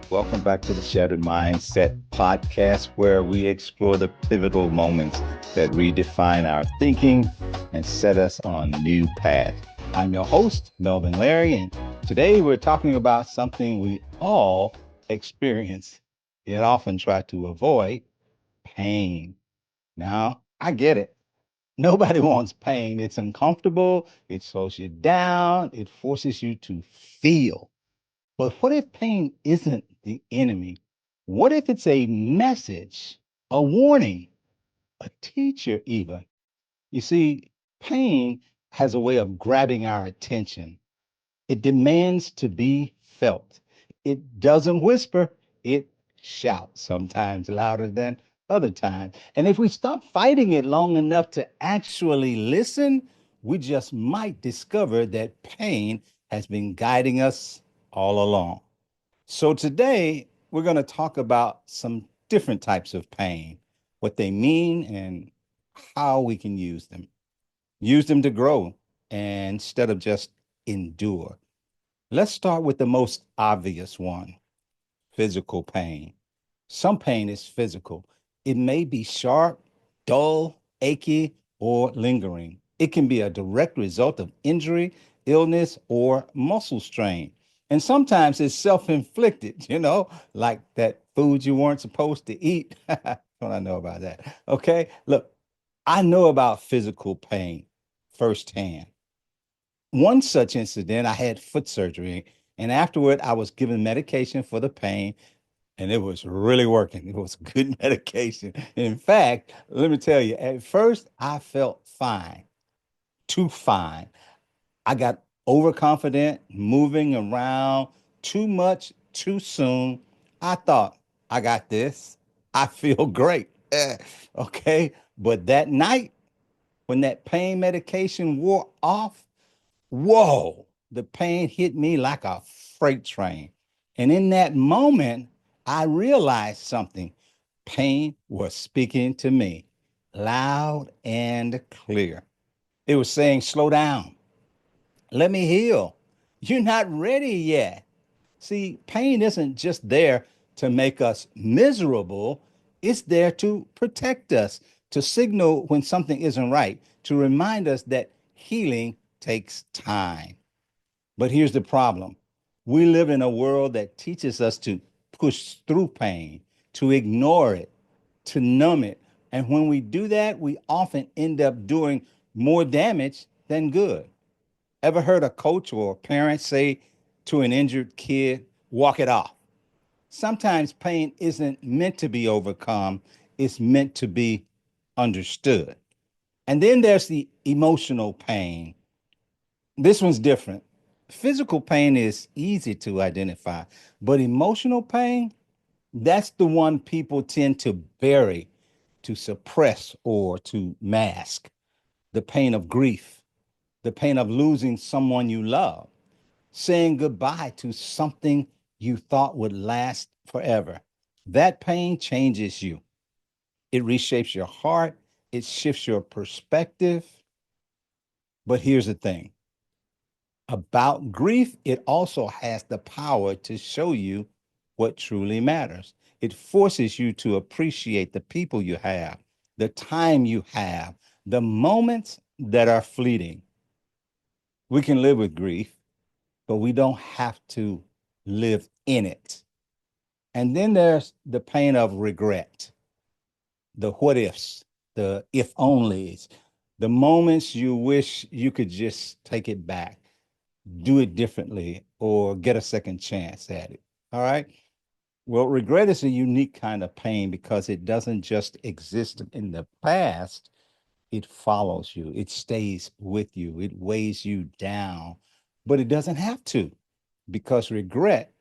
Welcome back to the Shattered Mindset podcast, where we explore the pivotal moments that redefine our thinking and set us on a new path. I'm your host, Melvin Larry, and today we're talking about something we all experience, yet often try to avoid: pain. Now, I get it. Nobody wants pain. It's uncomfortable, it slows you down, it forces you to feel. But what if pain isn't the enemy? What if it's a message, a warning, a teacher, even? You see, pain has a way of grabbing our attention. It demands to be felt. It doesn't whisper, it shouts, sometimes louder than other times. And if we stop fighting it long enough to actually listen, we just might discover that pain has been guiding us all along. So today we're going to talk about some different types of pain, what they mean, and how we can use them. Use them to grow instead of just endure. Let's start with the most obvious one: physical pain. Some pain is physical. It may be sharp, dull, achy, or lingering. It can be a direct result of injury, illness, or muscle strain. And sometimes it's self inflicted, like that food you weren't supposed to eat. What I know about that. Okay. Look, I know about physical pain firsthand. One such incident, I had foot surgery, and afterward, I was given medication for the pain, and it was really working. It was good medication. In fact, let me tell you, at first, I felt fine, too fine. I got overconfident, moving around too much too soon. I thought, I got this. I feel great. Okay. But that night, when that pain medication wore off, whoa, the pain hit me like a freight train. And in that moment, I realized something. Pain was speaking to me loud and clear. It was saying, slow down, let me heal. You're not ready yet. See, pain isn't just there to make us miserable, it's there to protect us, to signal when something isn't right, to remind us that healing takes time. But here's the problem: we live in a world that teaches us to push through pain, to ignore it, to numb it. And when we do that, we often end up doing more damage than good. Ever heard a coach or a parent say to an injured kid, walk it off? Sometimes pain isn't meant to be overcome, it's meant to be understood. And then there's the emotional pain. This one's different. Physical pain is easy to identify, but emotional pain, that's the one people tend to bury, to suppress, or to mask. The pain of grief, the pain of losing someone you love, saying goodbye to something you thought would last forever. That pain changes you. It reshapes your heart, it shifts your perspective. But here's the thing about grief: it also has the power to show you what truly matters. It forces you to appreciate the people you have, the time you have, the moments that are fleeting. We can live with grief, but we don't have to live in it. And then there's the pain of regret, the what ifs, the if onlys, the moments you wish you could just take it back, do it differently, or get a second chance at it. All right. Well, regret is a unique kind of pain because it doesn't just exist in the past, it follows you, it stays with you, it weighs you down, but it doesn't have to, because regret,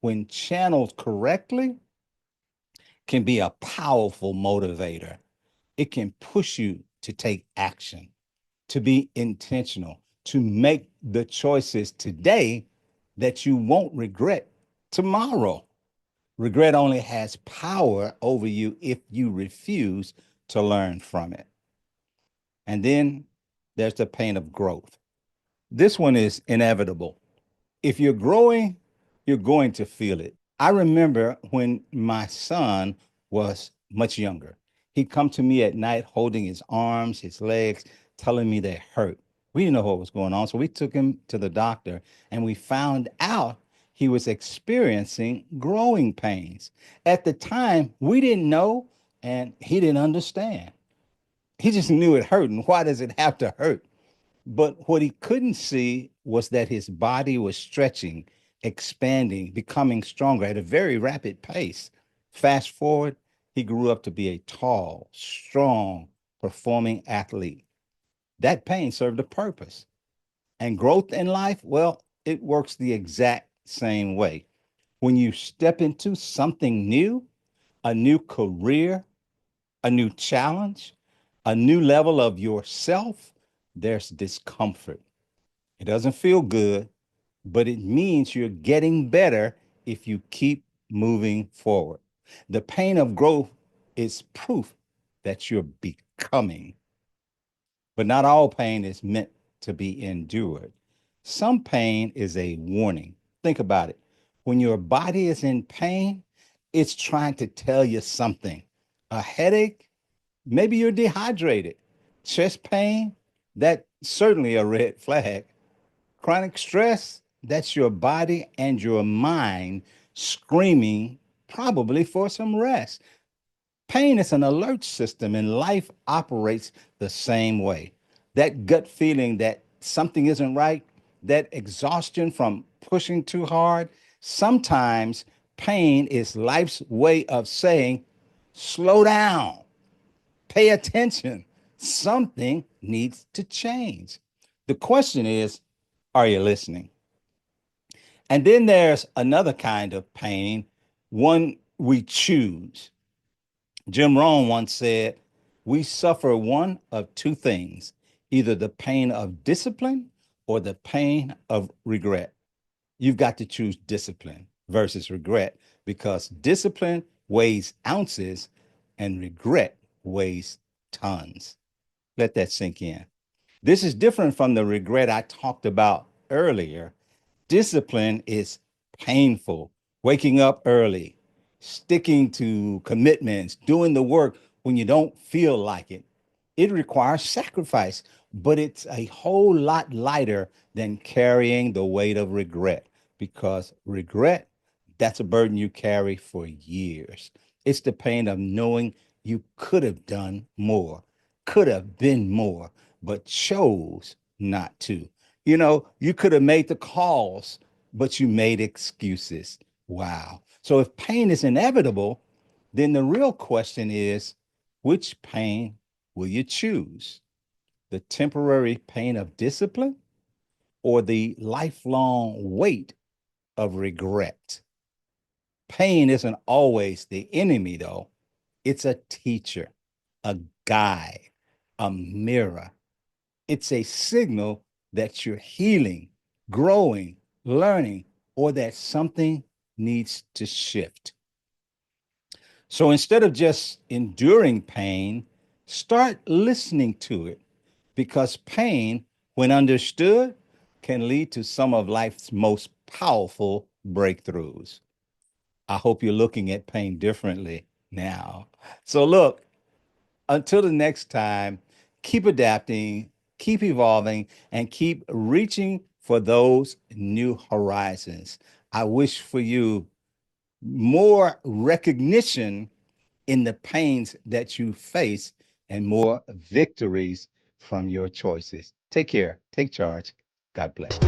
when channeled correctly, can be a powerful motivator. It can push you to take action, to be intentional, to make the choices today that you won't regret tomorrow. Regret only has power over you if you refuse to learn from it. And then there's the pain of growth. This one is inevitable. If you're growing, you're going to feel it. I remember when my son was much younger. He'd come to me at night holding his arms, his legs, telling me they hurt. We didn't know what was going on, so we took him to the doctor and we found out he was experiencing growing pains. At the time, we didn't know and he didn't understand. He just knew it hurt. And why does it have to hurt? But what he couldn't see was that his body was stretching, expanding, becoming stronger at a very rapid pace. Fast forward, he grew up to be a tall, strong, performing athlete. That pain served a purpose. And growth in life, well, it works the exact same way. When you step into something new, a new career, a new challenge, a new level of yourself, there's discomfort. It doesn't feel good, but it means you're getting better if you keep moving forward. The pain of growth is proof that you're becoming, but not all pain is meant to be endured. Some pain is a warning. Think about it. When your body is in pain, it's trying to tell you something. A headache, maybe you're dehydrated. Chest pain, that's certainly a red flag. Chronic stress, that's your body and your mind screaming, probably for some rest. Pain is an alert system, and life operates the same way. That gut feeling that something isn't right, that exhaustion from pushing too hard, sometimes pain is life's way of saying, slow down, pay attention. Something needs to change. The question is, are you listening? And then there's another kind of pain, one we choose. Jim Rohn once said, we suffer one of two things, either the pain of discipline or the pain of regret. You've got to choose discipline versus regret because discipline weighs ounces and regret weighs tons. Let that sink in. This is different from the regret I talked about earlier. Discipline is painful. Waking up early, sticking to commitments, doing the work when you don't feel like it. It requires sacrifice, but it's a whole lot lighter than carrying the weight of regret because regret, that's a burden you carry for years. It's the pain of knowing you could have done more, could have been more, but chose not to. You could have made the calls, but you made excuses. Wow. So if pain is inevitable, then the real question is which pain will you choose? The temporary pain of discipline or the lifelong weight of regret? Pain isn't always the enemy, though. It's a teacher, a guide, a mirror. It's a signal that you're healing, growing, learning, or that something needs to shift. So instead of just enduring pain, start listening to it because pain, when understood, can lead to some of life's most powerful breakthroughs. I hope you're looking at pain differently now. So, look, until the next time, keep adapting, keep evolving, and keep reaching for those new horizons. I wish for you more recognition in the pains that you face and more victories from your choices. Take care. Take charge. God bless.